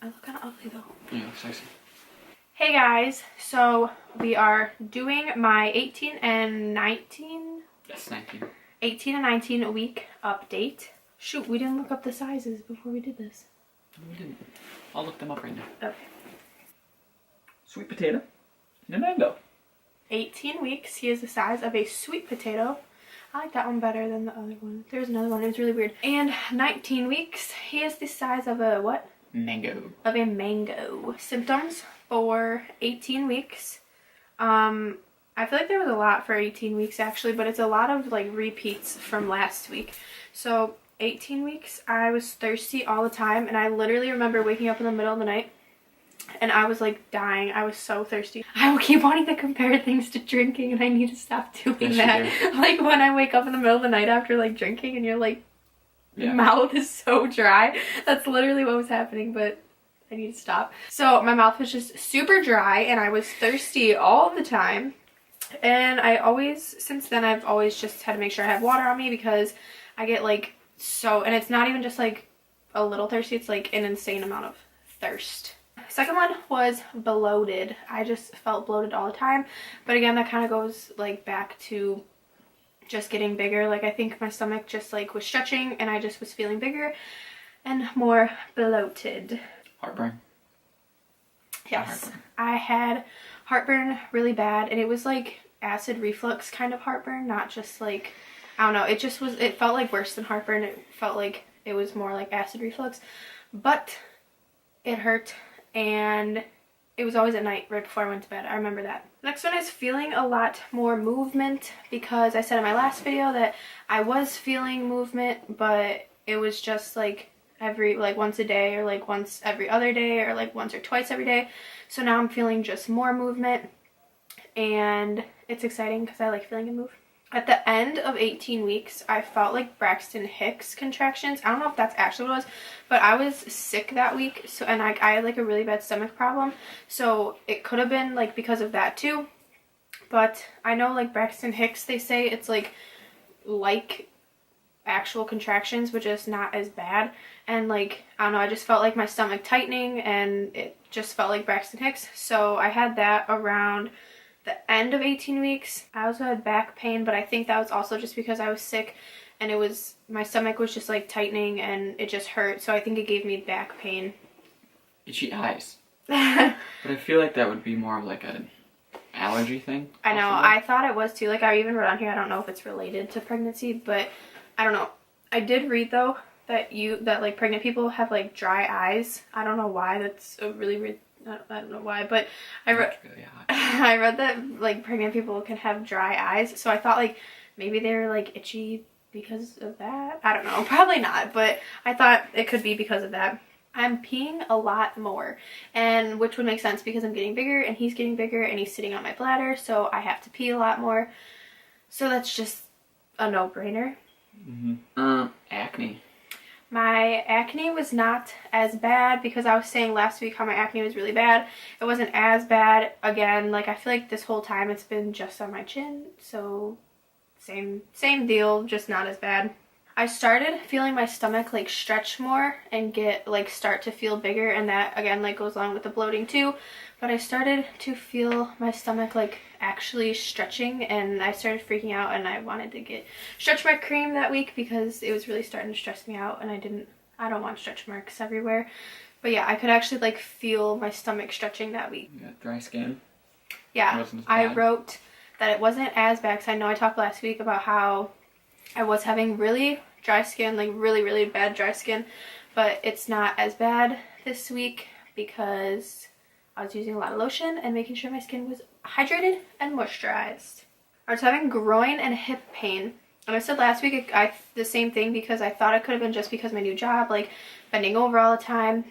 I look kind of ugly though. Yeah, sexy. Hey guys, so we are doing my 18 and 19? Yes, 19. 18 and 19 week update. Shoot, we didn't look up the sizes before we did this. No, we didn't. I'll look them up right now. Okay. Sweet potato and a mango. 18 weeks, he is the size of a sweet potato. I like that one better than the other one. There's another one, it was really weird. And 19 weeks, he is the size of a what? Mango. Of a mango. Symptoms for 18 weeks. I feel like there was a lot for 18 weeks actually, but it's a lot of like repeats from last week. So 18 weeks, I was thirsty all the time, and I literally remember waking up in the middle of the night and I was like dying. I was so thirsty. I will keep wanting to compare things to drinking, and I need to stop doing that. Like when I wake up in the middle of the night after like drinking and you're like, your mouth is so dry. That's literally what was happening, but I need to stop. So my mouth was just super dry and I was thirsty all the time. And since then I've always just had to make sure I have water on me, because I get like and it's not even just like a little thirsty, it's like an insane amount of thirst. Second one was bloated. I just felt bloated all the time, but again, that kind of goes like back to just getting bigger. Like I think my stomach just like was stretching and I just was feeling bigger and more bloated. Heartburn. Yes, heartburn. I had heartburn really bad, and it was like acid reflux kind of heartburn, not just like, I don't know, it felt like worse than heartburn. It felt like it was more like acid reflux, but it hurt, and it was always at night right before I went to bed. I remember that. Next one is feeling a lot more movement, because I said in my last video that I was feeling movement, but it was just like once a day, or like once every other day, or like once or twice every day. So now I'm feeling just more movement, and it's exciting because I like feeling it move. At the end of 18 weeks, I felt like Braxton Hicks contractions. I don't know if that's actually what it was, but I was sick that week, so and I had like a really bad stomach problem, so it could have been like because of that too. But I know like Braxton Hicks, they say it's like actual contractions, but just not as bad. And like, I don't know, I just felt like my stomach tightening, and it just felt like Braxton Hicks. So I had that around the end of 18 weeks. I also had back pain, but I think that was also just because I was sick, and my stomach was just like tightening and it just hurt. So I think it gave me back pain. Itchy eyes. But I feel like that would be more of like an allergy thing. I know, I thought it was too. Like I even wrote on here, I don't know if it's related to pregnancy, but I don't know. I did read though that like pregnant people have like dry eyes. I don't know why. That's a really weird, I don't know why, but I read I read that like pregnant people can have dry eyes. So I thought like maybe they're like itchy because of that. I don't know, probably not, but I thought it could be because of that. I'm peeing a lot more, and which would make sense because I'm getting bigger and he's getting bigger and he's sitting on my bladder, so I have to pee a lot more. So that's just a no-brainer. Acne. My acne was not as bad, because I was saying last week how my acne was really bad. It wasn't as bad. Again, like I feel like this whole time it's been just on my chin, so same deal, just not as bad. I started feeling my stomach like stretch more and start to feel bigger, and that again like goes along with the bloating too. But I started to feel my stomach like actually stretching, and I started freaking out, and I wanted to get stretch mark cream that week because it was really starting to stress me out, and I don't want stretch marks everywhere. But yeah, I could actually like feel my stomach stretching that week. You got dry skin? Yeah, I wrote that it wasn't as bad, because I know I talked last week about how I was having really dry skin, like really, really bad dry skin, but it's not as bad this week because I was using a lot of lotion and making sure my skin was hydrated and moisturized. I was having groin and hip pain, and I said last week the same thing, because I thought it could have been just because of my new job, like bending over all the time,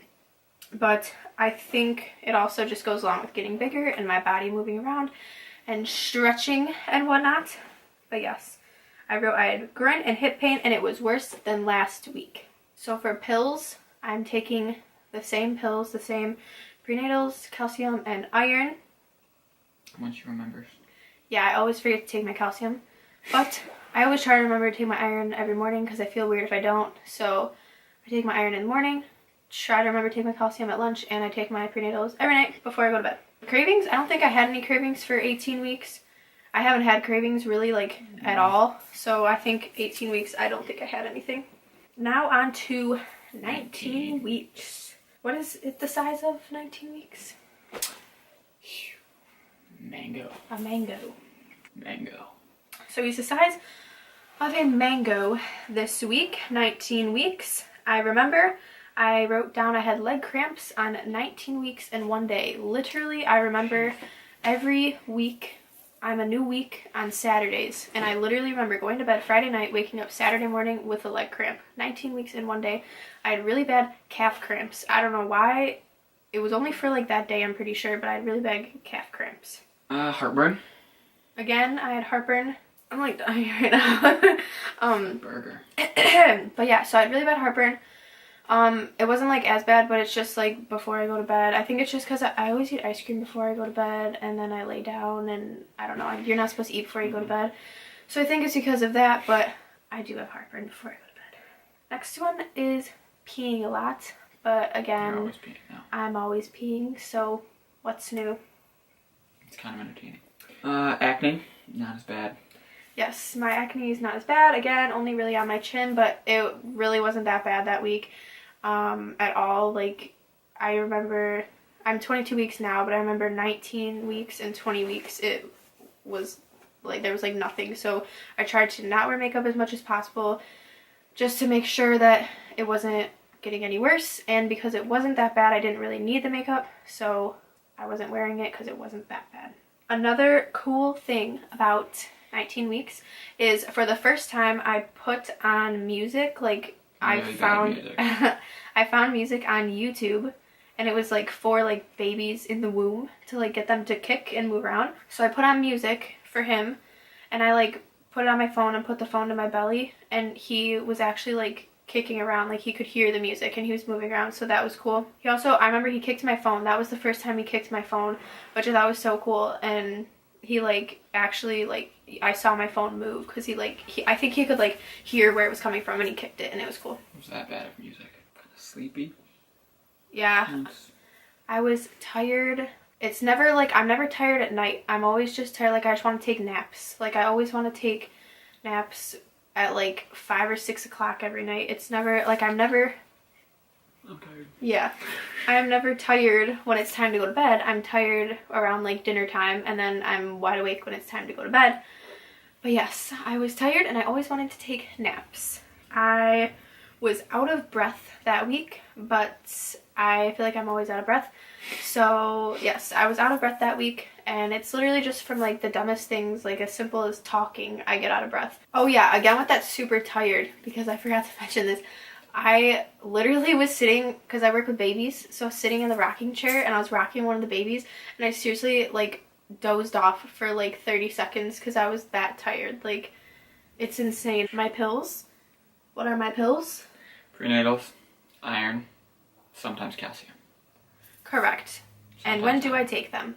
but I think it also just goes along with getting bigger and my body moving around and stretching and whatnot. But yes, I wrote I had groin and hip pain, and it was worse than last week. So for pills, I'm taking the same pills, the same prenatals, calcium, and iron. Once you remember. Yeah, I always forget to take my calcium, but I always try to remember to take my iron every morning because I feel weird if I don't. So I take my iron in the morning, try to remember to take my calcium at lunch, and I take my prenatals every night before I go to bed. Cravings, I don't think I had any cravings for 18 weeks. I haven't had cravings really like at all. So I think 18 weeks, I don't think I had anything. Now on to 19 weeks. What is it the size of 19 weeks? Mango. A mango. Mango. So he's the size of a mango this week, 19 weeks. I remember I wrote down I had leg cramps on 19 weeks and 1 day. Literally, I remember every week, I'm a new week on Saturdays. And I literally remember going to bed Friday night, waking up Saturday morning with a leg cramp. 19 weeks and 1 day. I had really bad calf cramps. I don't know why. It was only for like that day, I'm pretty sure, but I had really bad calf cramps. Heartburn. Again, I had heartburn. I'm like dying right now. Burger. But yeah, so I had really bad heartburn. It wasn't like as bad, but it's just like before I go to bed. I think it's just because I always eat ice cream before I go to bed, and then I lay down, and I don't know, you're not supposed to eat before you go to bed. So I think it's because of that, but I do have heartburn before I go to bed. Next one is peeing a lot, but again, You're always peeing now. I'm always peeing, so what's new? It's kind of entertaining. Acne, not as bad. Yes, my acne is not as bad. Again, only really on my chin, but it really wasn't that bad that week at all. Like, I remember, I'm 22 weeks now, but I remember 19 weeks and 20 weeks, it was like, there was like nothing. So I tried to not wear makeup as much as possible just to make sure that it wasn't getting any worse. And because it wasn't that bad, I didn't really need the makeup, so I wasn't wearing it because it wasn't that bad. Another cool thing about 19 weeks is for the first time I put on music. Like, I found I found music on YouTube, and it was like for like babies in the womb to like get them to kick and move around. So I put on music for him, and I like put it on my phone and put the phone to my belly, and he was actually like kicking around, like he could hear the music and he was moving around, so that was cool. He also, I remember he kicked my phone. That was the first time he kicked my phone, which I thought was so cool. And he like actually like, I saw my phone move because I think he could like hear where it was coming from, and he kicked it, and it was cool. Was that bad of music? Kind of sleepy? Yeah. I was tired. It's never like, I'm never tired at night. I'm always just tired. Like, I just want to take naps. Like, I always want to take naps at like 5 or 6 o'clock every night. It's never like, I'm tired. Yeah, I'm never tired when it's time to go to bed. I'm tired around like dinner time, and then I'm wide awake when it's time to go to bed. But yes, I was tired, and I always wanted to take naps. I was out of breath that week, but I feel like I'm always out of breath. So yes, I was out of breath that week, and it's literally just from like the dumbest things, like as simple as talking, I get out of breath. Oh yeah, again with that super tired, because I forgot to mention this. I literally was sitting, because I work with babies, so I was sitting in the rocking chair, and I was rocking one of the babies, and I seriously like dozed off for like 30 seconds because I was that tired. Like, it's insane. My pills. What are my pills? Prenatals, iron, sometimes calcium. Correct. And when do I take them?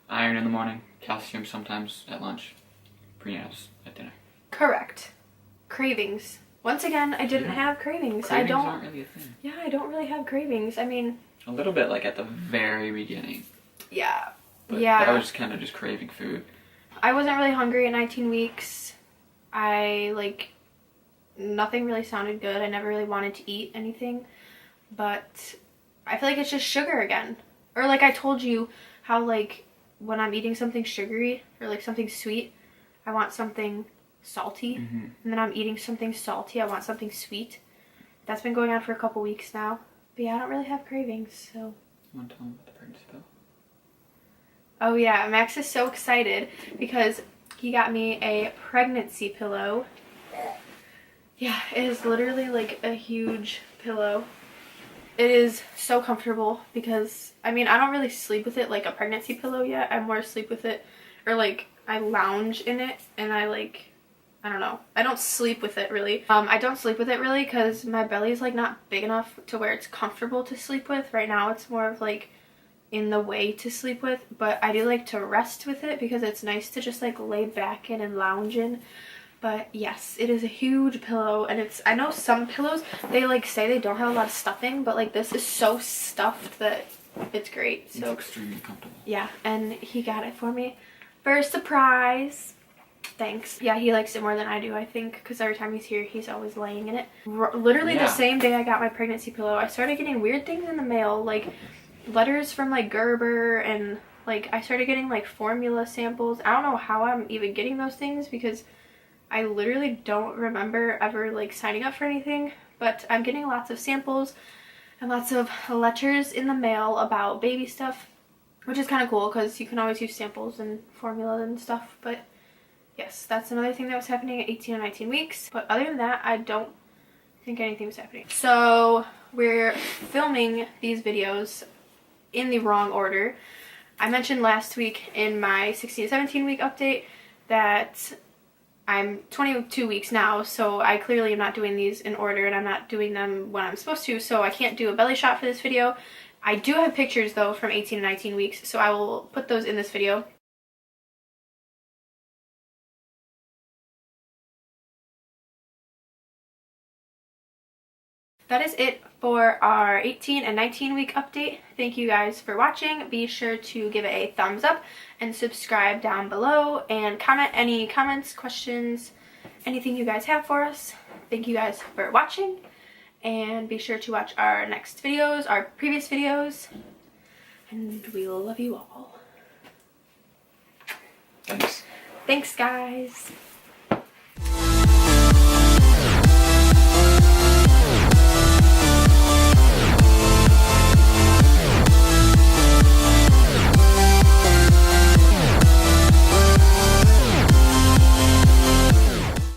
Iron in the morning, calcium sometimes at lunch, prenatals at dinner. Correct. Cravings. Once again, I didn't have cravings. Cravings aren't really a thing. Yeah, I don't really have cravings. I mean, a little bit like at the very beginning. Yeah. But yeah. that was kind of just craving food. I wasn't really hungry at 19 weeks. Nothing really sounded good. I never really wanted to eat anything. But I feel like it's just sugar again. Or like I told you how like when I'm eating something sugary or like something sweet, I want something salty. Mm-hmm. And then I'm eating something salty, I want something sweet. That's been going on for a couple weeks now. But yeah, I don't really have cravings, so. You want to tell them about the pregnancy pill? Oh yeah, Max is so excited because he got me a pregnancy pillow. Yeah, it is literally like a huge pillow. It is so comfortable because, I mean, I don't really sleep with it like a pregnancy pillow yet. I more sleep with it, or like I lounge in it, and I don't know. I don't sleep with it really. I don't sleep with it really because my belly is like not big enough to where it's comfortable to sleep with. Right now it's more of like in the way to sleep with, but I do like to rest with it because it's nice to just like lay back in and lounge in. But yes, it is a huge pillow, and I know some pillows, they like say they don't have a lot of stuffing, but like this is so stuffed that it's great. So it's extremely comfortable. Yeah, and he got it for me for a surprise. Thanks. Yeah, he likes it more than I do, I think, because every time he's here, he's always laying in it. Literally the same day I got my pregnancy pillow, I started getting weird things in the mail, like letters from like Gerber, and like I started getting like formula samples. I don't know how I'm even getting those things because I literally don't remember ever like signing up for anything, but I'm getting lots of samples and lots of letters in the mail about baby stuff, which is kind of cool because you can always use samples and formula and stuff. But yes, that's another thing that was happening at 18 and 19 weeks. But other than that, I don't think anything was happening. So we're filming these videos in the wrong order. I mentioned last week in my 16 to 17 week update that I'm 22 weeks now, so I clearly am not doing these in order, and I'm not doing them when I'm supposed to, so I can't do a belly shot for this video. I do have pictures though from 18 and 19 weeks, so I will put those in this video. That is it for our 18 and 19 week update. Thank you guys for watching. Be sure to give it a thumbs up and subscribe down below, and comment any comments, questions, anything you guys have for us. Thank you guys for watching, and be sure to watch our next videos, our previous videos, and we love you all. Thanks. Thanks, guys.